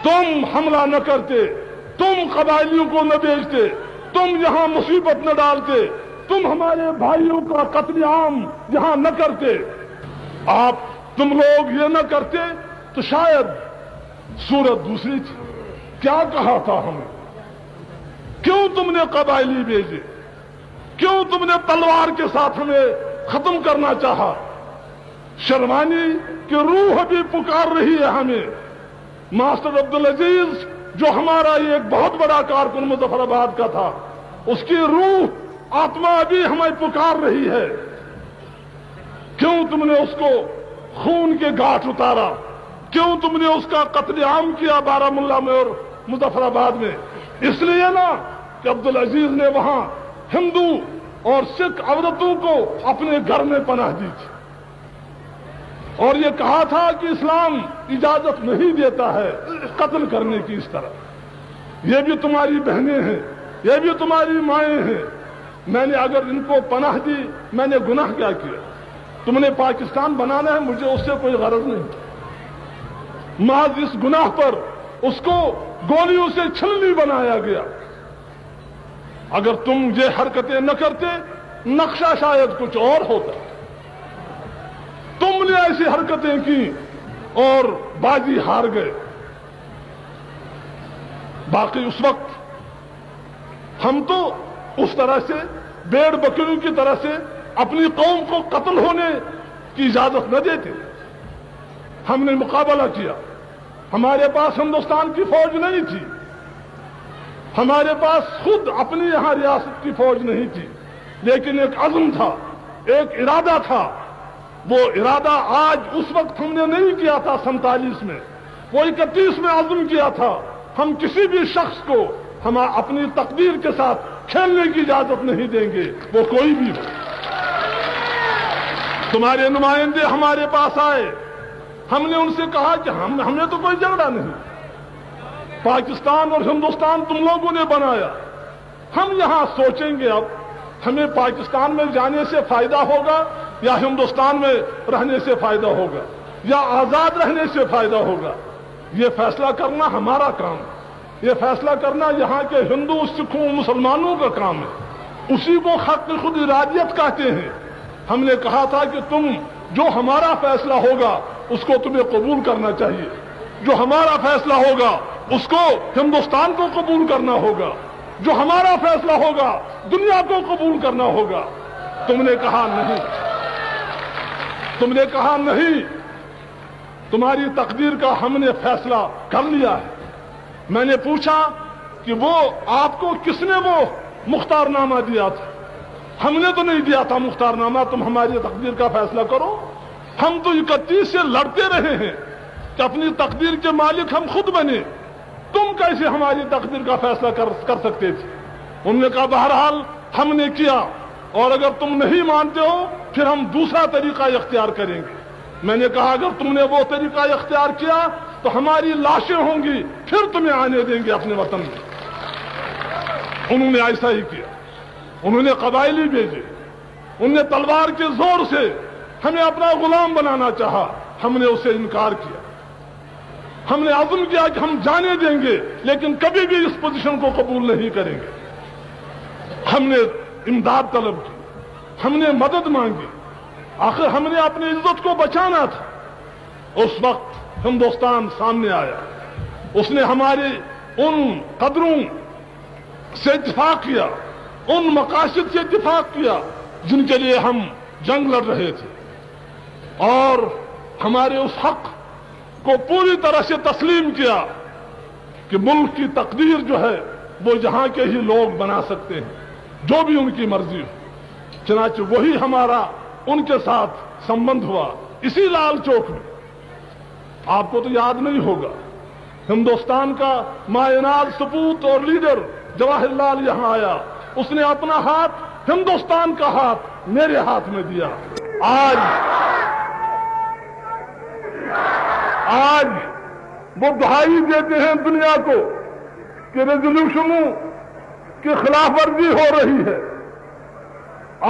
تم حملہ نہ کرتے، تم قبائلیوں کو نہ بیچتے، تم یہاں مصیبت نہ ڈالتے، تم ہمارے بھائیوں کا قتل عام یہاں نہ کرتے، تم لوگ یہ نہ کرتے تو شاید صورت دوسری تھی۔ کیا کہا تھا ہمیں؟ کیوں تم نے قبائلی بھیجے؟ کیوں تم نے تلوار کے ساتھ ہمیں ختم کرنا چاہا؟ شرمانی کی روح بھی پکار رہی ہے ہمیں۔ ماسٹر عبدالعزیز جو ہمارا یہ ایک بہت بڑا کارکن مظفر آباد کا تھا، اس کی روح آتما بھی ہمیں پکار رہی ہے۔ کیوں تم نے اس کو خون کے گھاٹ اتارا؟ کیوں تم نے اس کا قتل عام کیا بارہمولہ میں اور مظفر آباد میں؟ اس لیے نا کہ عبدالعزیز نے وہاں ہندو اور سکھ عورتوں کو اپنے گھر میں پناہ دی تھی، اور یہ کہا تھا کہ اسلام اجازت نہیں دیتا ہے قتل کرنے کی اس طرح۔ یہ بھی تمہاری بہنیں ہیں، یہ بھی تمہاری مائیں ہیں، میں نے اگر ان کو پناہ دی میں نے گناہ کیا کیا؟ تم نے پاکستان بنانا ہے، مجھے اس سے کوئی غرض نہیں، محض اس گناہ پر اس کو گولیوں سے چھلنی بنایا گیا۔ اگر تم یہ حرکتیں نہ کرتے نقشہ شاید کچھ اور ہوتا۔ تم نے ایسی حرکتیں کی اور بازی ہار گئے۔ باقی اس وقت ہم تو اس طرح سے بھیڑ بکریوں کی طرح سے اپنی قوم کو قتل ہونے کی اجازت نہ دیتے۔ ہم نے مقابلہ کیا۔ ہمارے پاس ہندوستان کی فوج نہیں تھی، ہمارے پاس خود اپنی یہاں ریاست کی فوج نہیں تھی، لیکن ایک عزم تھا، ایک ارادہ تھا۔ وہ ارادہ آج اس وقت ہم نے نہیں کیا تھا 47 میں، وہ 31 میں عزم کیا تھا۔ ہم کسی بھی شخص کو ہم اپنی تقدیر کے ساتھ کھیلنے کی اجازت نہیں دیں گے، وہ کوئی بھی ہو۔ تمہارے نمائندے ہمارے پاس آئے، ہم نے ان سے کہا کہ ہمیں تو کوئی جھگڑا نہیں، پاکستان اور ہندوستان تم لوگوں نے بنایا، ہم یہاں سوچیں گے اب ہمیں پاکستان میں جانے سے فائدہ ہوگا یا ہندوستان میں رہنے سے فائدہ ہوگا یا آزاد رہنے سے فائدہ ہوگا۔ یہ فیصلہ کرنا ہمارا کام ہے، یہ فیصلہ کرنا یہاں کے ہندو سکھوں مسلمانوں کا کام ہے، اسی کو حق خود ارادیت کہتے ہیں۔ ہم نے کہا تھا کہ تم جو ہمارا فیصلہ ہوگا اس کو تمہیں قبول کرنا چاہیے، جو ہمارا فیصلہ ہوگا اس کو ہندوستان کو قبول کرنا ہوگا، جو ہمارا فیصلہ ہوگا دنیا کو قبول کرنا ہوگا۔ تم نے کہا نہیں، تم نے کہا نہیں، تمہاری تقدیر کا ہم نے فیصلہ کر لیا ہے۔ میں نے پوچھا کہ وہ آپ کو کس نے وہ مختار نامہ دیا تھا؟ ہم نے تو نہیں دیا تھا مختار نامہ، تم ہماری تقدیر کا فیصلہ کرو۔ ہم تو 31 سے لڑتے رہے ہیں کہ اپنی تقدیر کے مالک ہم خود بنے، تم کیسے ہماری تقدیر کا فیصلہ کر سکتے تھے؟ انہوں نے کہا بہرحال ہم نے کیا، اور اگر تم نہیں مانتے ہو پھر ہم دوسرا طریقہ اختیار کریں گے۔ میں نے کہا اگر تم نے وہ طریقہ اختیار کیا تو ہماری لاشیں ہوں گی، پھر تمہیں آنے دیں گے اپنے وطن میں۔ انہوں نے ایسا ہی کیا، انہوں نے قبائلی بھیجے، انہوں نے تلوار کے زور سے ہمیں اپنا غلام بنانا چاہا، ہم نے اسے انکار کیا۔ ہم نے عزم کیا کہ ہم جانے دیں گے لیکن کبھی بھی اس پوزیشن کو قبول نہیں کریں گے۔ ہم نے امداد طلب کی، ہم نے مدد مانگی، آخر ہم نے اپنی عزت کو بچانا تھا۔ اس وقت ہندوستان سامنے آیا، اس نے ہمارے ان قدروں سے اتفاق کیا، ان مقاصد سے اتفاق کیا جن کے لیے ہم جنگ لڑ رہے تھے، اور ہمارے اس حق کو پوری طرح سے تسلیم کیا کہ ملک کی تقدیر جو ہے وہ یہاں کے ہی لوگ بنا سکتے ہیں، جو بھی ان کی مرضی ہو۔ چنانچہ وہی ہمارا ان کے ساتھ سمبند ہوا اسی لال چوک میں۔ آپ کو تو یاد نہیں ہوگا، ہندوستان کا مایناز سپوت اور لیڈر جواہر لال یہاں آیا، اس نے اپنا ہاتھ ہندوستان کا ہاتھ میرے ہاتھ میں دیا۔ آج وہ دہائی دیتے ہیں دنیا کو کہ ریزولوشنوں کی خلاف ورزی ہو رہی ہے۔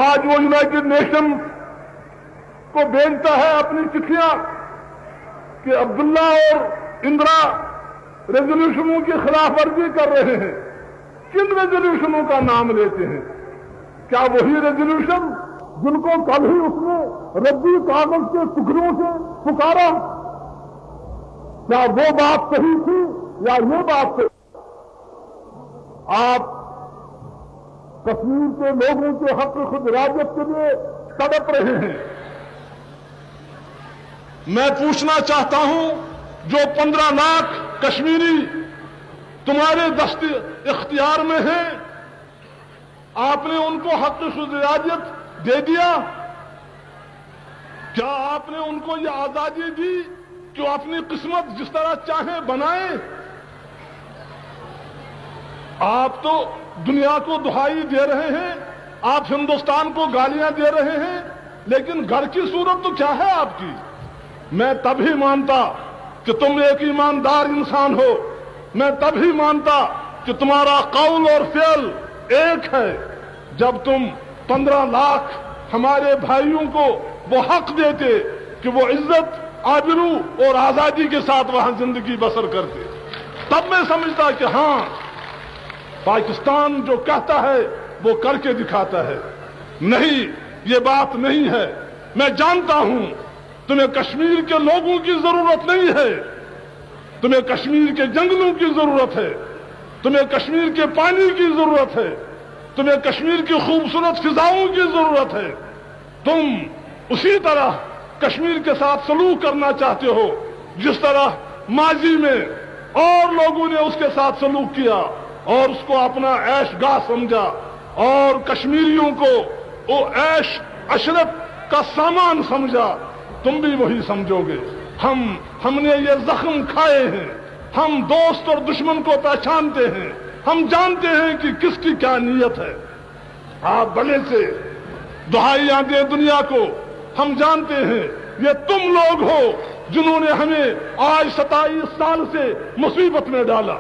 آج وہ یونائٹڈ نیشن کو بھیجتا ہے اپنی چٹھیاں کہ عبداللہ اور اندرا ریزولوشنوں کی خلاف ورزی کر رہے ہیں، کن ریزولوشنوں کا نام لیتے ہیں؟ کیا وہی ریزولوشن جن کو کل ہی اس نے ردی کاغذ کے ٹکڑوں سے پکارا؟ کیا وہ بات صحیح تھی یا یہ بات صحیح؟ آپ کشمیر کے لوگوں کے حق خود ارادیت کے لیے تڑپ رہے ہیں۔ میں پوچھنا چاہتا ہوں، جو 15 لاکھ کشمیری تمہارے دست اختیار میں ہیں، آپ نے ان کو حق خود ارادیت دے دیا؟ کیا آپ نے ان کو یہ آزادی دی کہ وہ اپنی قسمت جس طرح چاہیں بنائیں؟ آپ تو دنیا کو دہائی دے رہے ہیں، آپ ہندوستان کو گالیاں دے رہے ہیں، لیکن گھر کی صورت تو کیا ہے آپ کی؟ میں تب ہی مانتا کہ تم ایک ایماندار انسان ہو، میں تب ہی مانتا کہ تمہارا قول اور فعل ایک ہے، جب تم 15 لاکھ ہمارے بھائیوں کو وہ حق دیتے کہ وہ عزت، آبرو اور آزادی کے ساتھ وہاں زندگی بسر کرتے۔ تب میں سمجھتا کہ ہاں، پاکستان جو کہتا ہے وہ کر کے دکھاتا ہے۔ نہیں، یہ بات نہیں ہے۔ میں جانتا ہوں تمہیں کشمیر کے لوگوں کی ضرورت نہیں ہے، تمہیں کشمیر کے جنگلوں کی ضرورت ہے، تمہیں کشمیر کے پانی کی ضرورت ہے، تمہیں کشمیر کی خوبصورت فضاؤں کی ضرورت ہے۔ تم اسی طرح کشمیر کے ساتھ سلوک کرنا چاہتے ہو جس طرح ماضی میں اور لوگوں نے اس کے ساتھ سلوک کیا اور اس کو اپنا عیش گاہ سمجھا، اور کشمیریوں کو وہ عیش عشرت کا سامان سمجھا۔ تم بھی وہی سمجھو گے۔ ہم نے یہ زخم کھائے ہیں، ہم دوست اور دشمن کو پہچانتے ہیں، ہم جانتے ہیں کہ کس کی کیا نیت ہے۔ آپ بڑے سے دہائیاں دیں دنیا کو، ہم جانتے ہیں یہ تم لوگ ہو جنہوں نے ہمیں آج 27 سال سے مصیبت میں ڈالا۔